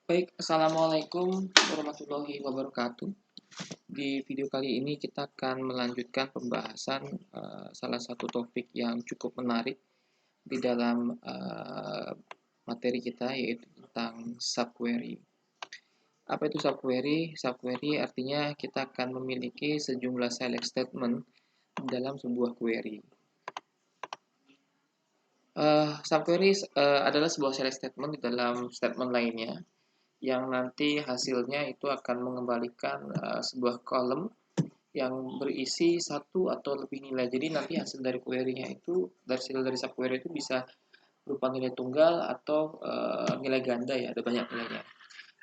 Baik, Assalamualaikum warahmatullahi wabarakatuh. Di video kali ini kita akan melanjutkan pembahasan salah satu topik yang cukup menarik di dalam materi kita, yaitu tentang subquery. Apa itu subquery? Subquery artinya kita akan memiliki sejumlah select statement dalam sebuah query. Subquery adalah sebuah select statement di dalam statement lainnya, yang nanti hasilnya itu akan mengembalikan sebuah kolom yang berisi satu atau lebih nilai. Jadi nanti hasil dari query-nya itu, hasil dari subquery itu bisa berupa nilai tunggal atau nilai ganda ya, ada banyak nilainya.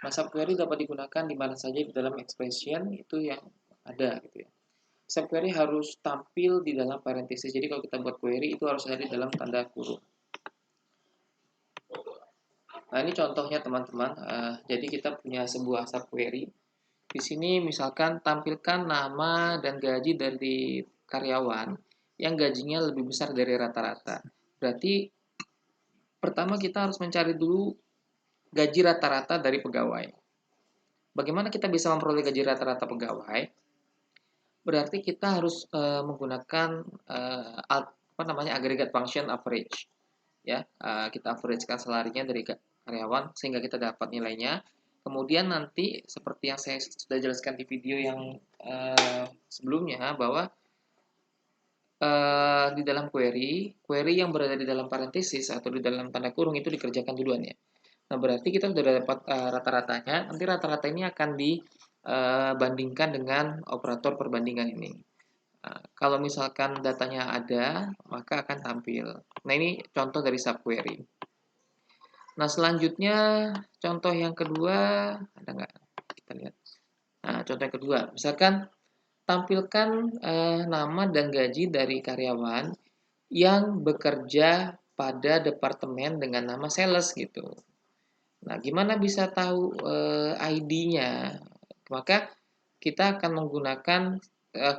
Nah, subquery dapat digunakan di mana saja di dalam expression itu yang ada gitu ya. Subquery harus tampil di dalam parenthesis. Jadi kalau kita buat query itu harus ada di dalam tanda kurung. Nah, ini contohnya teman-teman. Jadi kita punya sebuah subquery. Di sini misalkan tampilkan nama dan gaji dari karyawan yang gajinya lebih besar dari rata-rata. Berarti pertama kita harus mencari dulu gaji rata-rata dari pegawai. Bagaimana kita bisa memperoleh gaji rata-rata pegawai? Berarti kita harus menggunakan agregat function average. Ya, kita averagekan salarinya dari karyawan sehingga kita dapat nilainya. Kemudian nanti seperti yang saya sudah jelaskan di video yang sebelumnya, bahwa di dalam query yang berada di dalam parenthesis atau di dalam tanda kurung itu dikerjakan duluan ya. Nah, berarti kita sudah dapat rata-ratanya. Nanti rata-rata ini akan dibandingkan dengan operator perbandingan ini. Nah, kalau misalkan datanya ada, maka akan tampil. Nah, ini contoh dari subquery. Nah, selanjutnya contoh yang kedua, ada nggak? Kita lihat. Nah, contoh yang kedua, misalkan tampilkan nama dan gaji dari karyawan yang bekerja pada departemen dengan nama sales gitu. Nah, gimana bisa tahu ID-nya? Maka kita akan menggunakan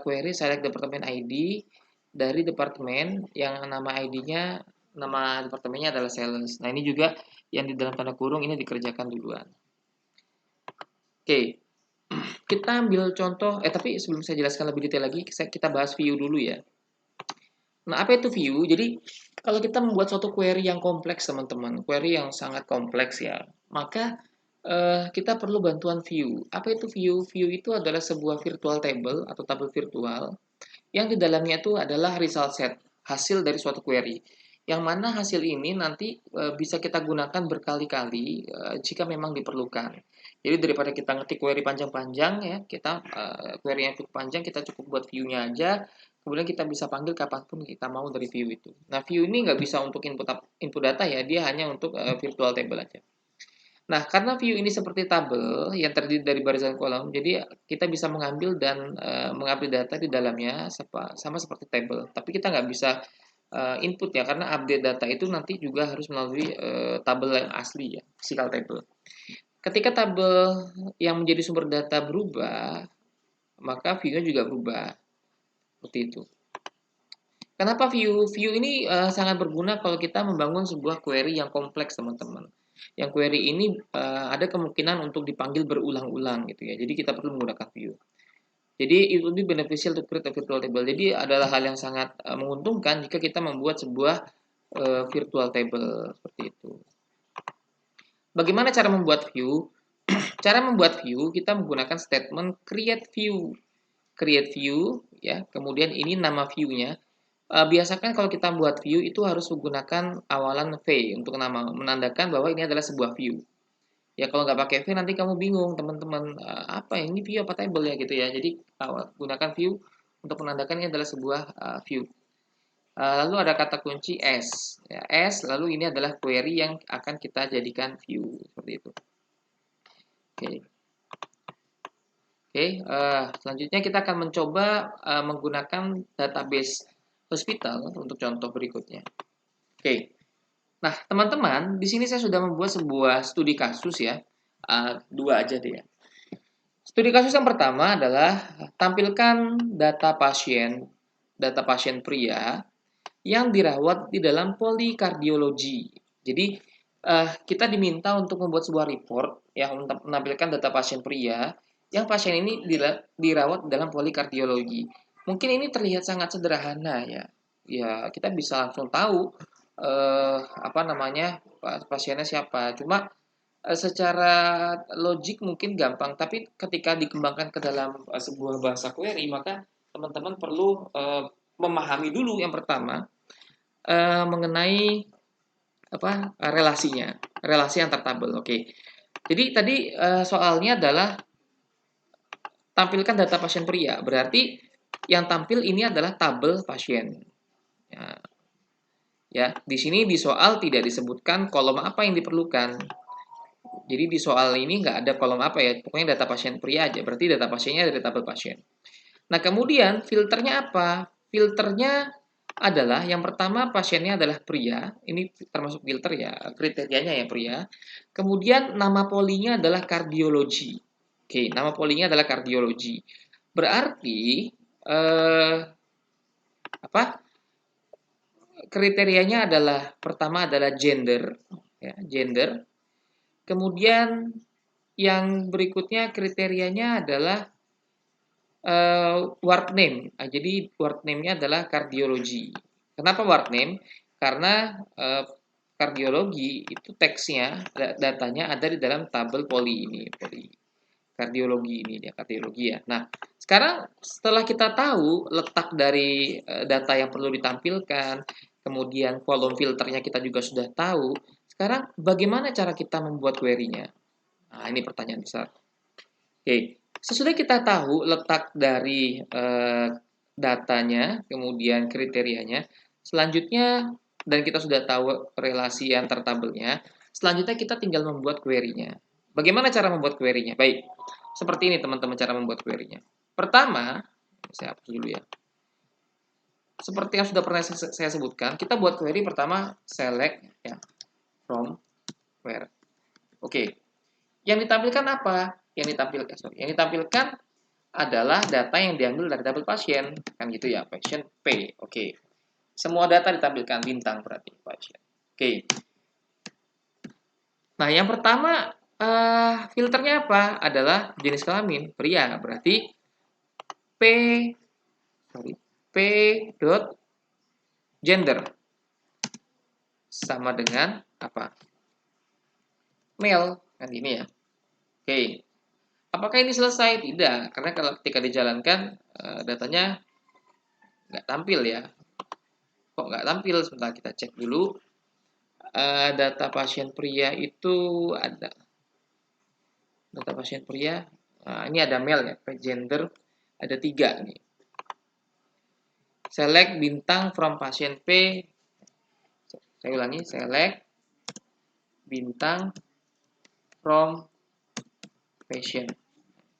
query select departemen ID dari departemen yang nama ID-nya, nama departemennya adalah sales. Nah, ini juga yang di dalam tanda kurung ini dikerjakan duluan. Oke, kita ambil contoh, tapi sebelum saya jelaskan lebih detail lagi, kita bahas view dulu ya. Nah, apa itu view? Jadi, kalau kita membuat suatu query yang kompleks, teman-teman, query yang sangat kompleks ya, maka kita perlu bantuan view. Apa itu view? View itu adalah sebuah virtual table atau tabel virtual yang di dalamnya itu adalah result set, hasil dari suatu query. Yang mana hasil ini nanti bisa kita gunakan berkali-kali jika memang diperlukan. Jadi daripada kita ngetik query panjang-panjang ya, kita query yang cukup panjang, kita cukup buat view-nya aja. Kemudian kita bisa panggil kapanpun kita mau dari view itu. Nah, view ini nggak bisa untuk input data ya, dia hanya untuk virtual table aja. Nah, karena view ini seperti tabel yang terdiri dari barisan kolom, jadi kita bisa mengambil dan mengambil data di dalamnya sama seperti tabel. Tapi kita nggak bisa input ya, karena update data itu nanti juga harus melalui tabel yang asli ya, physical table. Ketika tabel yang menjadi sumber data berubah, maka view-nya juga berubah. Seperti itu. Kenapa view? View ini sangat berguna kalau kita membangun sebuah query yang kompleks, teman-teman. Yang query ini ada kemungkinan untuk dipanggil berulang-ulang gitu ya. Jadi kita perlu menggunakan view. Jadi itu lebih beneficial to create a virtual table. Jadi adalah hal yang sangat menguntungkan jika kita membuat sebuah virtual table seperti itu. Bagaimana cara membuat view? Cara membuat view kita menggunakan statement create view. Create view ya. Kemudian ini nama view-nya. Biasakan kalau kita buat view itu harus menggunakan awalan V untuk nama, menandakan bahwa ini adalah sebuah view. Ya kalau nggak pakai V nanti kamu bingung teman-teman, apa ini view apa table ya gitu ya. Jadi gunakan view untuk menandakan ini adalah sebuah view. Lalu ada kata kunci S, ya, S. Lalu ini adalah query yang akan kita jadikan view seperti itu. Oke. Oke, selanjutnya kita akan mencoba menggunakan database hospital untuk contoh berikutnya. Oke. Nah, teman-teman, di sini saya sudah membuat sebuah studi kasus ya. Dua aja deh ya. Studi kasus yang pertama adalah tampilkan data pasien pria yang dirawat di dalam polikardiologi. Jadi, kita diminta untuk membuat sebuah report yang menampilkan data pasien pria yang pasien ini dirawat dalam polikardiologi. Mungkin ini terlihat sangat sederhana ya. Ya, kita bisa langsung tahu apa namanya pasiennya siapa. Cuma secara logik mungkin gampang, tapi ketika dikembangkan ke dalam sebuah bahasa query, maka teman-teman perlu memahami dulu yang pertama mengenai apa relasinya, relasi antar tabel. Oke. Jadi tadi soalnya adalah tampilkan data pasien pria. Berarti yang tampil ini adalah tabel pasien. Ya, ya, di sini di soal tidak disebutkan kolom apa yang diperlukan. Jadi di soal ini nggak ada kolom apa ya, pokoknya data pasien pria aja. Berarti data pasiennya dari tabel pasien. Nah, kemudian filternya apa? Filternya adalah yang pertama pasiennya adalah pria, ini termasuk filter ya, kriterianya ya pria. Kemudian nama polinya adalah kardiologi. Oke, nama polinya adalah kardiologi. Berarti apa? Kriterianya adalah pertama adalah gender, ya, gender. Kemudian yang berikutnya kriterianya adalah ward name. Nah, jadi ward name-nya adalah kardiologi. Kenapa ward name? Karena kardiologi itu teksnya, datanya ada di dalam tabel poli ini, poli kardiologi ini dia kardiologi ya. Nah, sekarang setelah kita tahu letak dari data yang perlu ditampilkan, kemudian kolom filternya kita juga sudah tahu. Sekarang bagaimana cara kita membuat query-nya? Nah, ini pertanyaan besar. Oke, sesudah kita tahu letak dari datanya, kemudian kriterianya, selanjutnya dan kita sudah tahu relasi antar tabelnya, selanjutnya kita tinggal membuat query-nya. Bagaimana cara membuat query-nya? Baik, seperti ini teman-teman cara membuat query-nya. Pertama, saya hapus dulu ya. Seperti yang sudah pernah saya sebutkan, kita buat query pertama select ya from where. Oke, yang ditampilkan apa? Yang ditampilkan adalah data yang diambil dari tabel pasien, kan gitu ya, pasien P. Oke. Semua data ditampilkan bintang berarti pasien. Oke. Nah, yang pertama filternya apa? Adalah jenis kelamin, pria. Berarti P P dot gender sama dengan apa? Male, kan ini ya. Oke. Apakah ini selesai? Tidak, karena kalau ketika dijalankan datanya nggak tampil ya. Kok nggak tampil? Sebentar kita cek dulu. Data pasien pria itu ada. Data pasien pria, ini ada male ya, gender ada 3 nih. Select bintang from pasien P. Saya ulangi, select bintang from patient.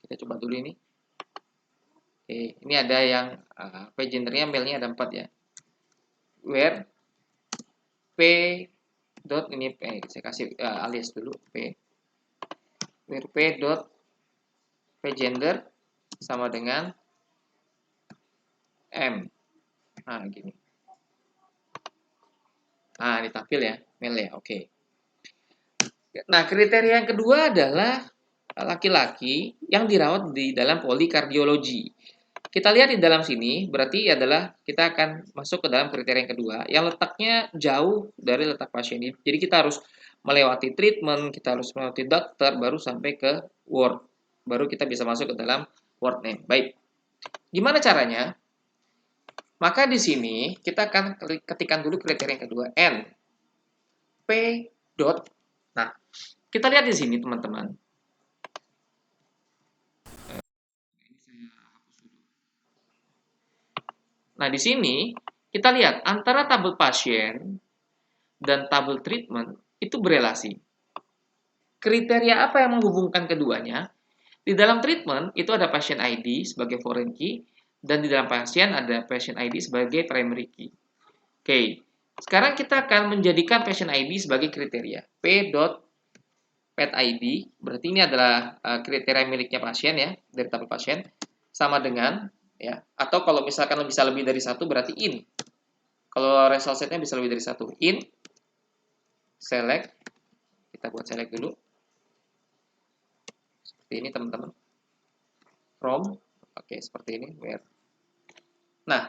Kita coba dulu ini. Oke, ini ada yang P gendernya male-nya ada 4 ya. Where P dot ini saya kasih alias dulu P. Where P dot P gender sama dengan M. Nah, gini. Nah, ditampil ya, male ya. Oke. Nah, kriteria yang kedua adalah laki-laki yang dirawat di dalam polikardiologi. Kita lihat di dalam sini, berarti adalah kita akan masuk ke dalam kriteria yang kedua, yang letaknya jauh dari letak pasien ini. Jadi kita harus melewati treatment, kita harus melewati dokter, baru sampai ke ward. Baru kita bisa masuk ke dalam ward name. Baik, gimana caranya? Maka di sini kita akan ketikkan dulu kriteria yang kedua, N. P dot. Nah, kita lihat di sini teman-teman. Nah, di sini kita lihat antara tabel pasien dan tabel treatment itu berelasi. Kriteria apa yang menghubungkan keduanya? Di dalam treatment itu ada patient ID sebagai foreign key dan di dalam pasien ada patient ID sebagai primary key. Oke, sekarang kita akan menjadikan patient ID sebagai kriteria. P.pet ID, berarti ini adalah kriteria miliknya pasien ya, dari tabel pasien, sama dengan ya, atau kalau misalkan bisa lebih dari satu berarti in. Kalau result setnya bisa lebih dari satu, in select Kita buat select dulu. Seperti ini teman-teman. From, oke seperti ini, where. Nah,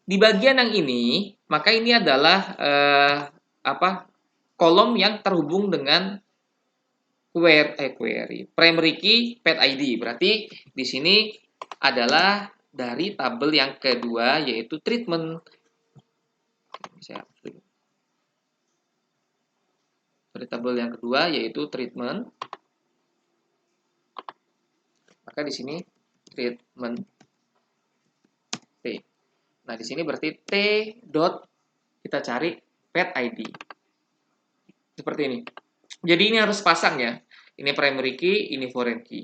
di bagian yang ini, maka ini adalah kolom yang terhubung dengan query primary key pet ID. Berarti di sini adalah dari tabel yang kedua yaitu treatment. Dari tabel yang kedua yaitu treatment. Maka di sini treatment T. Nah, di sini berarti T dot kita cari pet ID. Seperti ini. Jadi ini harus pasang ya. Ini primary key, ini foreign key.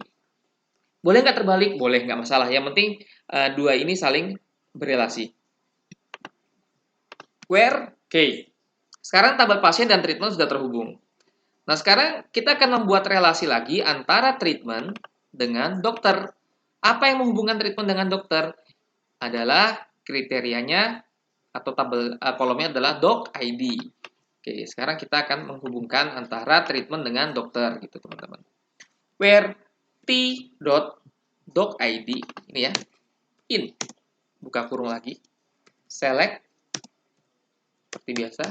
Boleh nggak terbalik? Boleh, nggak masalah. Yang penting dua ini saling berelasi. Where key. Sekarang tabel pasien dan treatment sudah terhubung. Nah, sekarang kita akan membuat relasi lagi antara treatment dengan dokter. Apa yang menghubungkan treatment dengan dokter? Adalah kriterianya atau tabel kolomnya adalah doc ID. Oke, sekarang kita akan menghubungkan antara treatment dengan dokter gitu, teman-teman. Where t dot doc ID ini ya. In. Buka kurung lagi. Select seperti biasa.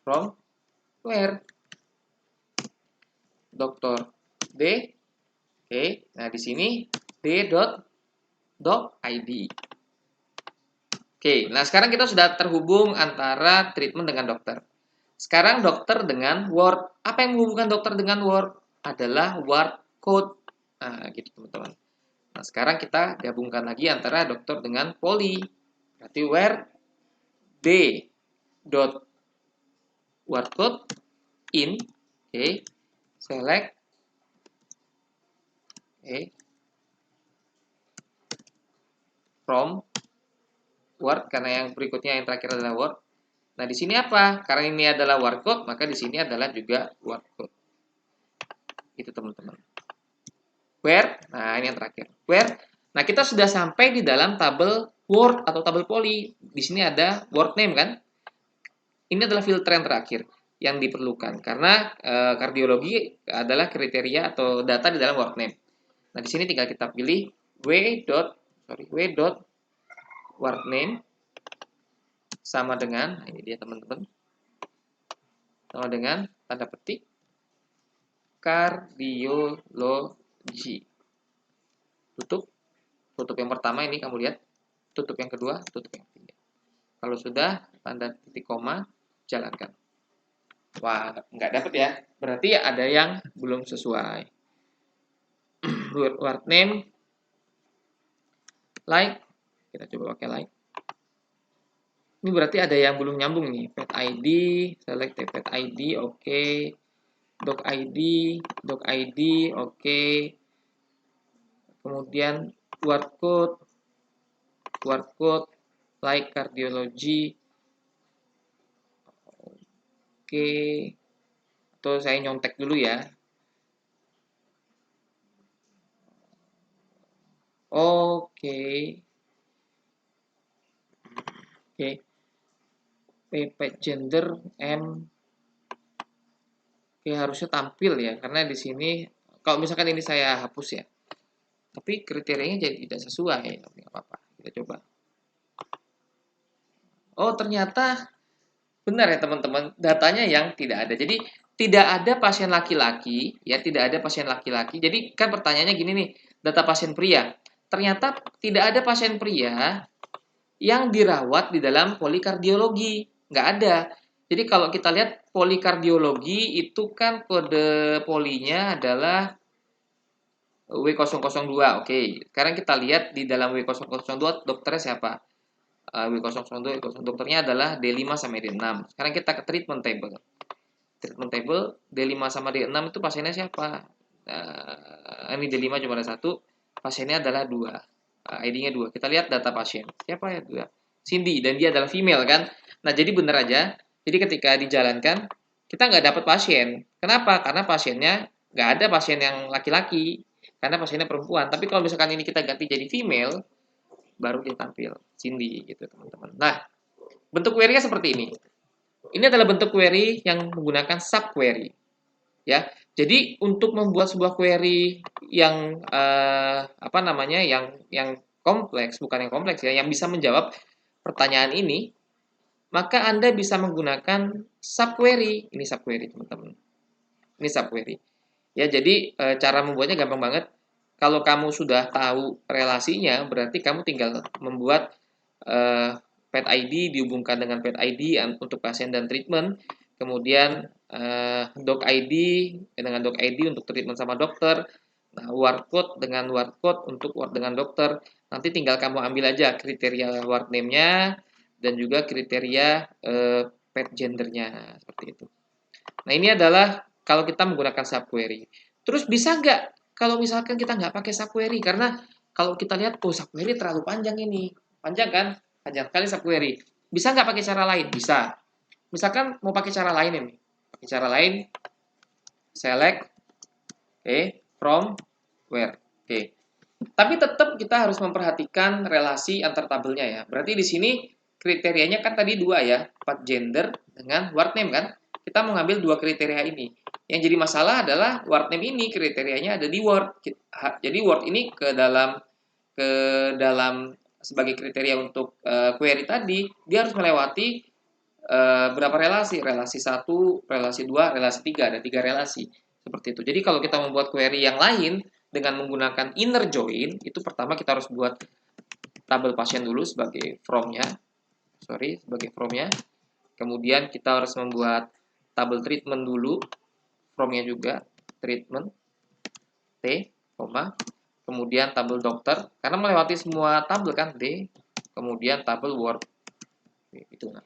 From where dokter D. Oke, nah di sini D dot doc ID. Oke, nah sekarang kita sudah terhubung antara treatment dengan dokter. Sekarang dokter dengan ward. Apa yang menghubungkan dokter dengan ward? Adalah ward code. Nah, gitu teman-teman. Nah, sekarang kita gabungkan lagi antara dokter dengan poli. Berarti where D dot ward code in. Oke, select. Oke. From word, karena yang berikutnya yang terakhir adalah word. Nah, di sini apa? Karena ini adalah word code, maka di sini adalah juga word code. Itu teman-teman. Where, nah ini yang terakhir. Where, nah kita sudah sampai di dalam tabel word atau tabel poly. Di sini ada word name kan? Ini adalah filter yang terakhir yang diperlukan karena kardiologi adalah kriteria atau data di dalam word name. Nah, di sini tinggal kita pilih w dot word name sama dengan, ini dia teman-teman, sama dengan tanda petik kardiologi. Tutup yang pertama ini kamu lihat, tutup yang kedua, tutup yang ketiga. Kalau sudah tanda titik koma, jalankan. Wah, nggak dapet ya, berarti ada yang belum sesuai. Word name like, kita coba pakai like. Ini berarti ada yang belum nyambung nih. Pet ID, select pet ID, oke. Doc ID, oke. Kemudian word code, like cardiology, oke. Atau saya nyontek dulu ya. Oke. Oke. PP gender M. Oke, harusnya tampil ya, karena di sini kalau misalkan ini saya hapus ya. Tapi kriterianya jadi tidak sesuai, tapi nggak apa-apa. Kita coba. Oh, ternyata benar ya teman-teman, datanya yang tidak ada. Jadi tidak ada pasien laki-laki, ya tidak ada pasien laki-laki. Jadi kan pertanyaannya gini nih, data pasien pria. Ternyata tidak ada pasien pria yang dirawat di dalam polikardiologi. Nggak ada. Jadi kalau kita lihat polikardiologi itu kan kode polinya adalah W002. Oke, sekarang kita lihat di dalam W002 dokternya siapa? W002, dokternya adalah D5 sampai D6. Sekarang kita ke treatment table. Treatment table D5 sama D6 itu pasiennya siapa? Ini D5 cuma ada satu, pasiennya adalah 2. ID-nya 2. Kita lihat data pasien. Siapa ya? 2. Cindy, dan dia adalah female kan? Nah, jadi bener aja. Jadi ketika dijalankan, kita nggak dapat pasien. Kenapa? Karena pasiennya nggak ada pasien yang laki-laki. Karena pasiennya perempuan. Tapi kalau misalkan ini kita ganti jadi female, baru dia tampil Cindy gitu teman-teman. Nah, bentuk query-nya seperti ini. Ini adalah bentuk query yang menggunakan subquery, ya. Jadi untuk membuat sebuah query yang apa namanya, yang kompleks, bukan yang kompleks ya, yang bisa menjawab pertanyaan ini, maka Anda bisa menggunakan subquery. Ini subquery, teman-teman. Ini subquery. Ya, jadi cara membuatnya gampang banget. Kalau kamu sudah tahu relasinya, berarti kamu tinggal membuat eh, pet ID dihubungkan dengan pet ID untuk pasien dan treatment, kemudian doc ID dengan doc ID untuk treatment sama dokter, nah ward code dengan ward code untuk ward dengan dokter. Nanti tinggal kamu ambil aja kriteria ward name-nya dan juga kriteria pet gendernya seperti itu. Nah, ini adalah kalau kita menggunakan subquery. Terus bisa nggak kalau misalkan kita nggak pakai subquery? Karena kalau kita lihat, oh subquery terlalu panjang ini. Panjang kan? Panjang sekali subquery. Bisa nggak pakai cara lain? Bisa. Misalkan mau pakai cara lain ini. Pakai cara lain, select, from, where. Tapi tetap kita harus memperhatikan relasi antar tabelnya ya. Berarti di sini kriterianya kan tadi dua ya, part gender dengan word name kan. Kita mengambil dua kriteria ini. Yang jadi masalah adalah word name ini kriterianya ada di word. Jadi word ini ke dalam sebagai kriteria untuk query tadi, dia harus melewati berapa relasi? Relasi 1, relasi 2, relasi 3. Ada 3 relasi. Seperti itu. Jadi kalau kita membuat query yang lain dengan menggunakan inner join, itu pertama kita harus buat tabel pasien dulu sebagai from-nya. Sebagai from-nya. Kemudian kita harus membuat tabel treatment dulu, from-nya juga, treatment, T, kemudian tabel dokter, karena melewati semua tabel kan, D, kemudian tabel word. Itu. Nah,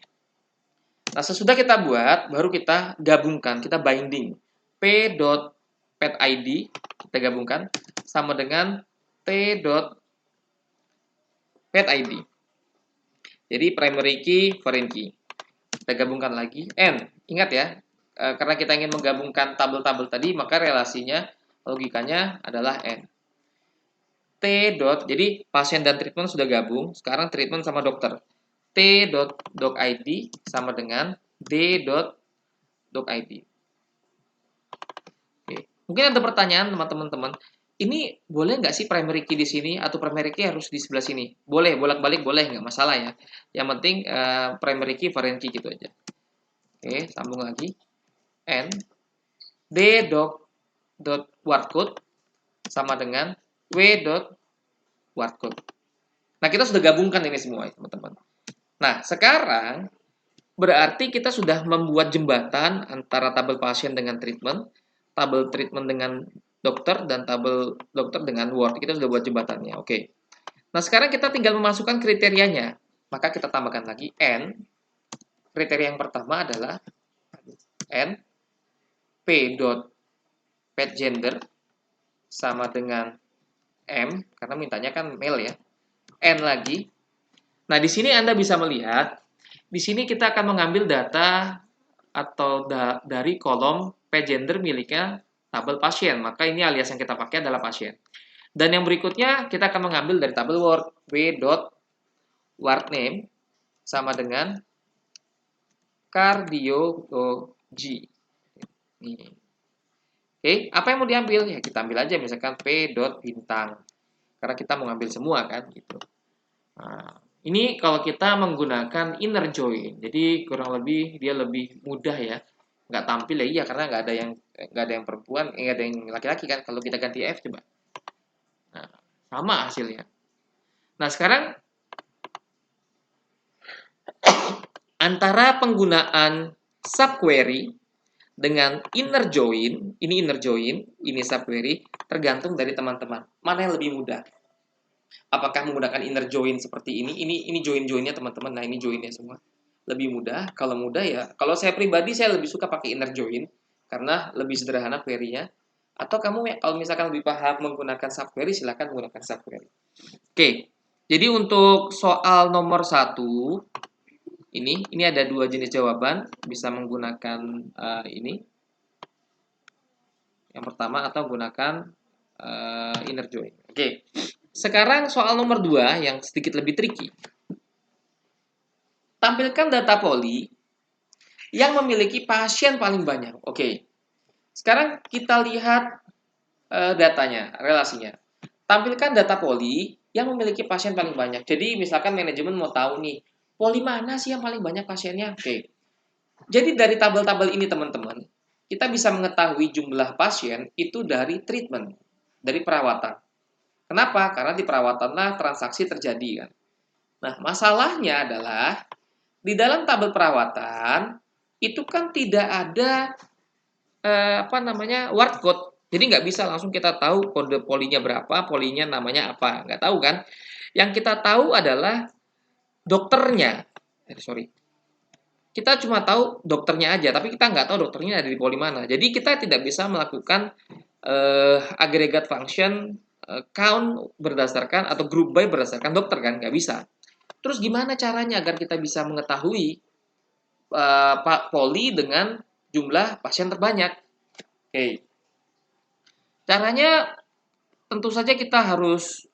sesudah kita buat, baru kita gabungkan, kita binding. p.petid, kita gabungkan, sama dengan t.petid. Jadi, primary key, foreign key. Kita gabungkan lagi, n. Ingat ya, karena kita ingin menggabungkan tabel-tabel tadi, maka relasinya, logikanya adalah n. T. Jadi, pasien dan treatment sudah gabung, sekarang treatment sama dokter. T.docid sama dengan D.docid. Oke. Mungkin ada pertanyaan teman-teman. Ini boleh nggak sih primary key di sini atau primary key harus di sebelah sini? Boleh, bolak-balik boleh, nggak masalah ya. Yang penting primary key, foreign key gitu aja. Oke, sambung lagi. N D dot word code sama dengan W dot word code. Nah, kita sudah gabungkan ini semua, teman-teman. Nah, sekarang berarti kita sudah membuat jembatan antara tabel pasien dengan treatment, tabel treatment dengan dokter, dan tabel dokter dengan ward. Kita sudah buat jembatannya. Oke. Nah, sekarang kita tinggal memasukkan kriterianya. Maka kita tambahkan lagi N. Kriteria yang pertama adalah N P dot pet gender sama dengan M, karena mintanya kan male ya. N lagi. Nah, di sini Anda bisa melihat, di sini kita akan mengambil data atau dari kolom pet gender miliknya tabel pasien. Maka ini alias yang kita pakai adalah pasien. Dan yang berikutnya kita akan mengambil dari tabel word, w.ward name sama dengan cardiology. Oke, apa yang mau diambil? Ya kita ambil aja misalkan p.bintang. Karena kita mau ngambil semua kan gitu. Nah, ini kalau kita menggunakan inner join. Jadi kurang lebih dia lebih mudah ya. Nggak tampil ya iya karena nggak ada yang perempuan, nggak ada yang laki-laki kan. Kalau kita ganti F coba. Nah, sama hasilnya. Nah, sekarang antara penggunaan subquery dengan inner join, ini subquery, tergantung dari teman-teman. Mana yang lebih mudah? Apakah menggunakan inner join seperti ini? Ini join-joinnya teman-teman. Nah, ini joinnya semua. Lebih mudah. Kalau mudah ya, kalau saya pribadi saya lebih suka pakai inner join karena lebih sederhana query-nya. Atau kamu kalau misalkan lebih paham menggunakan subquery, silahkan menggunakan subquery. Oke, jadi untuk soal nomor 1, ini ada 2 jenis jawaban, bisa menggunakan ini. Yang pertama atau gunakan inner join. Oke, sekarang soal nomor 2 yang sedikit lebih tricky. Tampilkan data poli yang memiliki pasien paling banyak. Oke. Sekarang kita lihat datanya, relasinya. Tampilkan data poli yang memiliki pasien paling banyak. Jadi misalkan manajemen mau tahu nih, poli mana sih yang paling banyak pasiennya? Oke. Jadi dari tabel-tabel ini teman-teman, kita bisa mengetahui jumlah pasien itu dari treatment, dari perawatan. Kenapa? Karena di perawatanlah transaksi terjadi kan. Nah, masalahnya adalah di dalam tabel perawatan itu kan tidak ada word code. Jadi nggak bisa langsung kita tahu kode polinya berapa, polinya namanya apa, nggak tahu kan? Yang kita tahu adalah dokternya. Sorry, kita cuma tahu dokternya aja, tapi kita nggak tahu dokternya ada di poli mana. Jadi kita tidak bisa melakukan agregat function count berdasarkan atau group by berdasarkan dokter kan, nggak bisa. Terus gimana caranya agar kita bisa mengetahui poli dengan jumlah pasien terbanyak? Oke, caranya tentu saja kita harus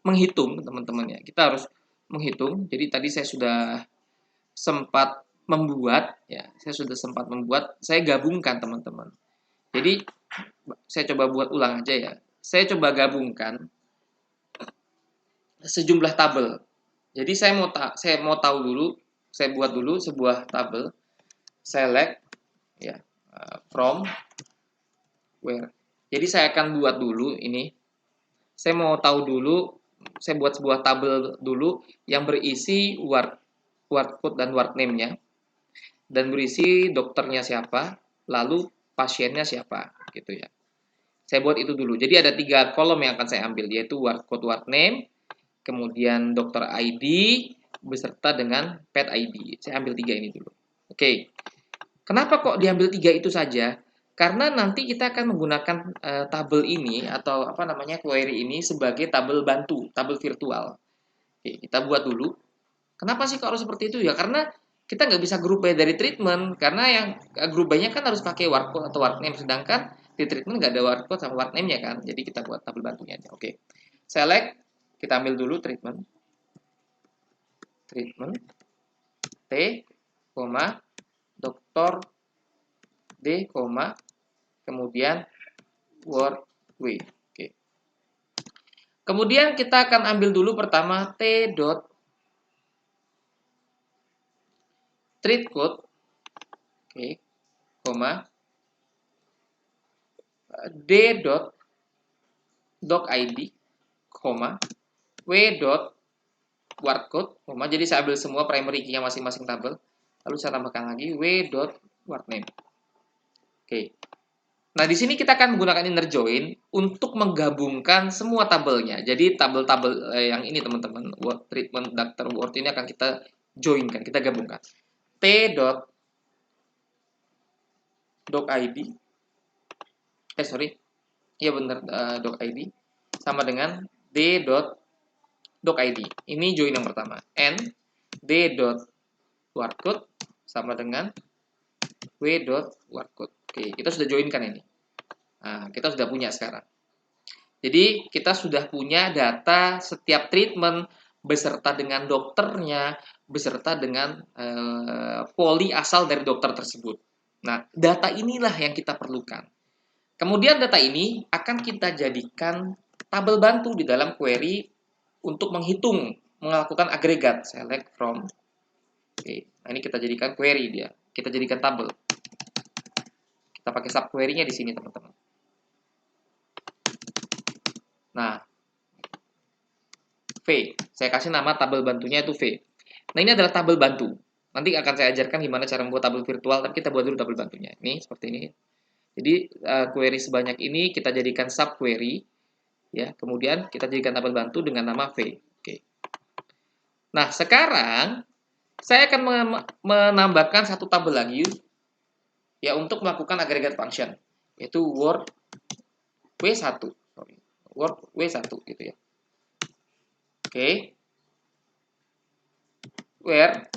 menghitung teman-teman ya. Kita harus menghitung. Jadi tadi saya sudah sempat membuat ya, saya gabungkan teman-teman. Jadi saya coba buat ulang aja ya. Saya coba gabungkan sejumlah tabel. Jadi saya mau tahu dulu, saya buat dulu sebuah tabel, select ya, from where. Jadi saya akan buat dulu ini. Saya mau tahu dulu, saya buat sebuah tabel dulu yang berisi word code dan word name-nya, dan berisi dokternya siapa, lalu pasiennya siapa, gitu ya. Saya buat itu dulu. Jadi ada 3 kolom yang akan saya ambil, yaitu word code, word name, kemudian dokter ID, beserta dengan pet ID. Saya ambil 3 ini dulu. Oke. Kenapa kok diambil 3 itu saja? Karena nanti kita akan menggunakan tabel ini atau query ini sebagai tabel bantu, tabel virtual. Oke, kita buat dulu. Kenapa sih kok harus seperti itu ya? Karena kita nggak bisa group by dari treatment, karena yang group by-nya kan harus pakai word code atau word name, sedangkan di treatment nggak ada word code sama word name-nya kan. Jadi kita buat tabel bantunya aja. Oke. Select, kita ambil dulu treatment. T, dokter D, kemudian word W. Oke. Kemudian kita akan ambil dulu pertama T dot treat code, oke, D dot doc ID, W dot word code, jadi saya ambil semua primary key-nya masing-masing tabel, lalu saya tambahkan lagi W dot word name. Oke. Nah, di sini kita akan menggunakan inner join untuk menggabungkan semua tabelnya. Jadi tabel-tabel yang ini teman-teman, word treatment, doctor, word ini akan kita joinkan, kita gabungkan. T dot doc ID, iya benar, doc ID sama dengan D dot doc ID. Ini join yang pertama. N D dot word code sama dengan W dot word code. Oke, kita sudah joinkan ini. Nah, kita sudah punya sekarang. Jadi, kita sudah punya data setiap treatment beserta dengan dokternya, beserta dengan poli asal dari dokter tersebut. Nah, data inilah yang kita perlukan. Kemudian data ini akan kita jadikan tabel bantu di dalam query untuk menghitung, melakukan agregat. Select from. Oke, nah ini kita jadikan query dia. Kita jadikan tabel. Kita pakai subquery-nya di sini, teman-teman. Nah, V. Saya kasih nama tabel bantunya itu V. Nah, ini adalah tabel bantu. Nanti akan saya ajarkan gimana cara membuat tabel virtual, tapi kita buat dulu tabel bantunya. Ini seperti ini. Jadi, query sebanyak ini kita jadikan subquery. Ya, kemudian kita jadikan tabel bantu dengan nama V. Oke. Nah, sekarang saya akan menambahkan satu tabel lagi ya untuk melakukan agregat function, yaitu word W1. Word W1 gitu ya. Oke. Where.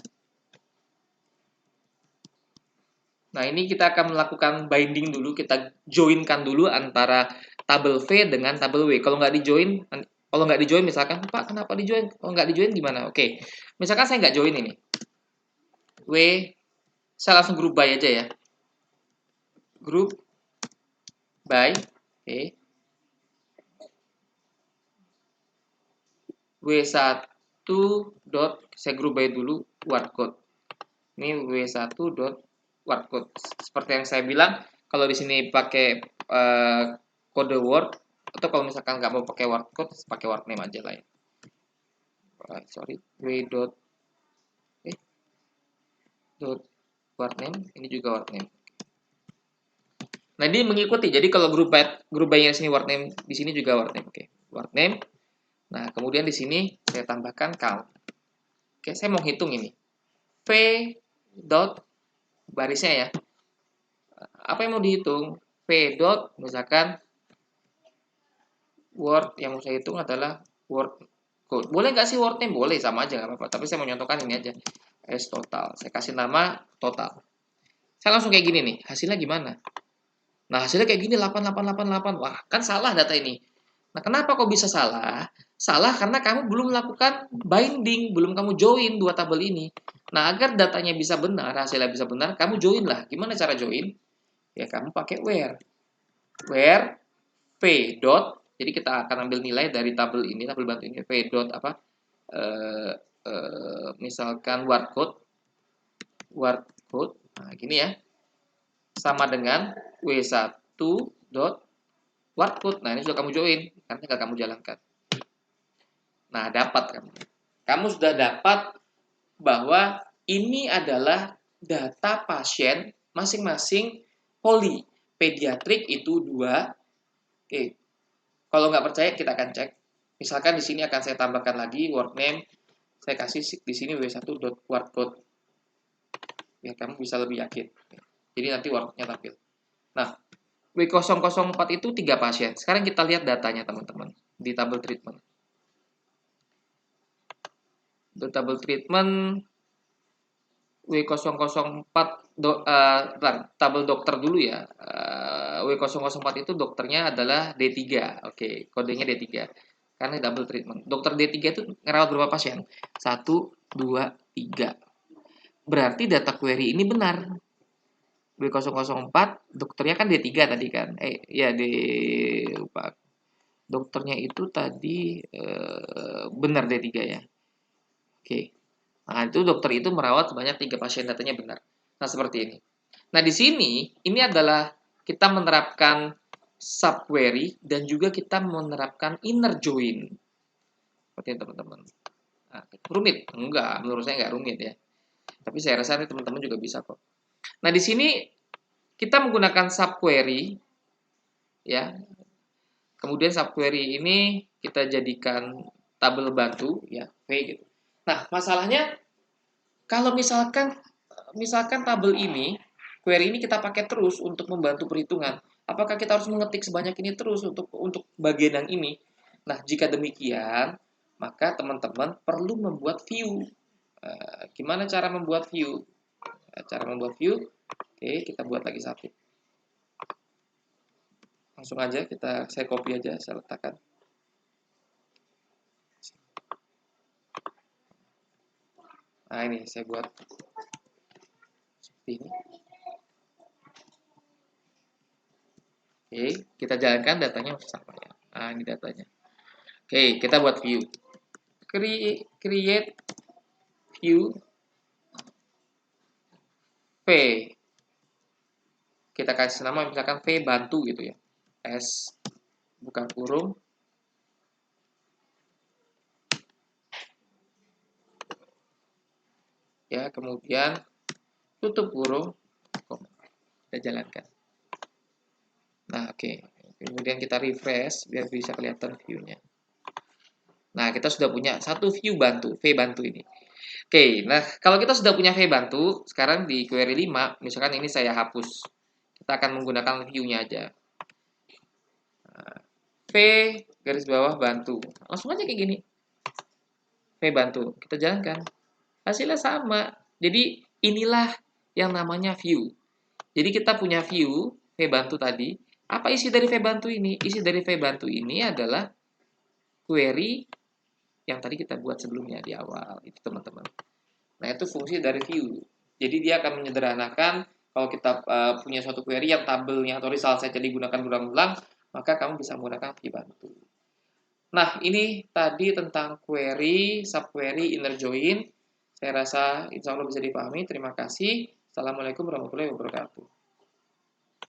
Nah, ini kita akan melakukan binding dulu, kita joinkan dulu antara tabel V dengan tabel W. Kalau nggak dijoin misalkan, Pak, kenapa dijoin? Kalau nggak dijoin gimana? Oke. Misalkan saya nggak join ini. W1 Saya langsung group by aja ya. Group by, oke. W1 dot, saya group by dulu word code. Ini W1 dot word code. Seperti yang saya bilang, kalau di sini pakai kode word, atau kalau misalkan nggak mau pakai word code, pakai word name aja lah ya. Sorry, w dot dot word name, ini juga word name. Nah, ini mengikuti. Jadi kalau group by-nya sini word name, di sini juga word name. Oke, word name. Nah, kemudian di sini saya tambahkan count. Oke, saya mau hitung ini. V dot barisnya ya. Apa yang mau dihitung? V dot misalkan word yang mau saya hitung adalah word code. Boleh nggak sih word name? Boleh, sama aja nggak apa-apa. Tapi saya mau nyontohkan ini aja. S total. Saya kasih nama total. Saya langsung kayak gini nih. Hasilnya gimana? Nah, hasilnya kayak gini 8888. Wah, kan salah data ini. Nah, kenapa kok bisa salah? Salah karena kamu belum melakukan binding, belum kamu join dua tabel ini. Nah, agar datanya bisa benar, hasilnya bisa benar, kamu join lah. Gimana cara join? Ya, kamu pakai where. Where v dot. Jadi kita akan ambil nilai dari tabel ini, tabel bantu ini. V dot apa? Misalkan word code. Word code. Nah, gini ya. Sama dengan w1 dot word code. Nah, ini sudah kamu join, karena tinggal kamu jalankan. Nah, dapat kamu. Kamu sudah dapat bahwa ini adalah data pasien masing-masing poli. Pediatrik itu 2. Oke. Kalau nggak percaya, kita akan cek. Misalkan di sini akan saya tambahkan lagi word name. Saya kasih di sini w1.wordcode. Ya, kamu bisa lebih yakin. Jadi nanti wordnya tampil. Nah, W004 itu 3 pasien. Sekarang kita lihat datanya, teman-teman. Di tabel treatment. Di tabel treatment W004 tabel dokter dulu ya. W004 itu dokternya adalah D3. Oke, kodenya D3. Karena double treatment. Dokter D3 itu ngerawat berapa pasien? 1, 2, 3. Berarti data query ini benar. W004 dokternya kan D3 tadi kan. Ya lupa. Dokternya itu tadi benar D3 ya. Oke. Nah, itu dokter itu merawat sebanyak 3 pasien, datanya benar. Nah, seperti ini. Nah, di sini ini adalah kita menerapkan subquery dan juga kita menerapkan inner join. Seperti itu, teman-teman. Nah, rumit? Enggak, menurut saya enggak rumit ya. Tapi saya rasa teman-teman juga bisa kok. Nah, di sini kita menggunakan subquery ya. Kemudian subquery ini kita jadikan tabel bantu ya, V gitu. Nah, masalahnya kalau misalkan tabel ini, query ini kita pakai terus untuk membantu perhitungan, apakah kita harus mengetik sebanyak ini terus untuk bagian yang ini? Nah, jika demikian, maka teman-teman perlu membuat view. Gimana cara membuat view? Cara membuat view, oke, kita buat lagi satu. Langsung aja saya copy aja, saya letakkan. Nah, ini saya buat seperti ini. Oke, kita jalankan, datanya sama ya. Nah, ini datanya. Oke, kita buat view. Create view V. Kita kasih nama misalkan V bantu gitu ya. S buka kurung. Ya, kemudian tutup kurung. Kita jalankan. Nah, oke. Kemudian kita refresh biar bisa kelihatan view-nya. Nah, kita sudah punya satu view bantu, V bantu ini. Oke, nah kalau kita sudah punya V bantu, sekarang di query 5, misalkan ini saya hapus. Kita akan menggunakan view-nya aja. V garis bawah bantu. Langsung aja kayak gini. V bantu. Kita jalankan. Hasilnya sama. Jadi inilah yang namanya view. Jadi kita punya view V bantu tadi. Apa isi dari V bantu ini? Isi dari V bantu ini adalah query yang tadi kita buat sebelumnya di awal. Itu teman-teman. Nah, itu fungsi dari view. Jadi dia akan menyederhanakan kalau kita punya suatu query yang tabelnya atau result saja digunakan berulang-ulang, maka kamu bisa menggunakan VBA Bantu. Nah, ini tadi tentang query, subquery, inner join. Saya rasa insya Allah bisa dipahami. Terima kasih. Assalamualaikum warahmatullahi wabarakatuh.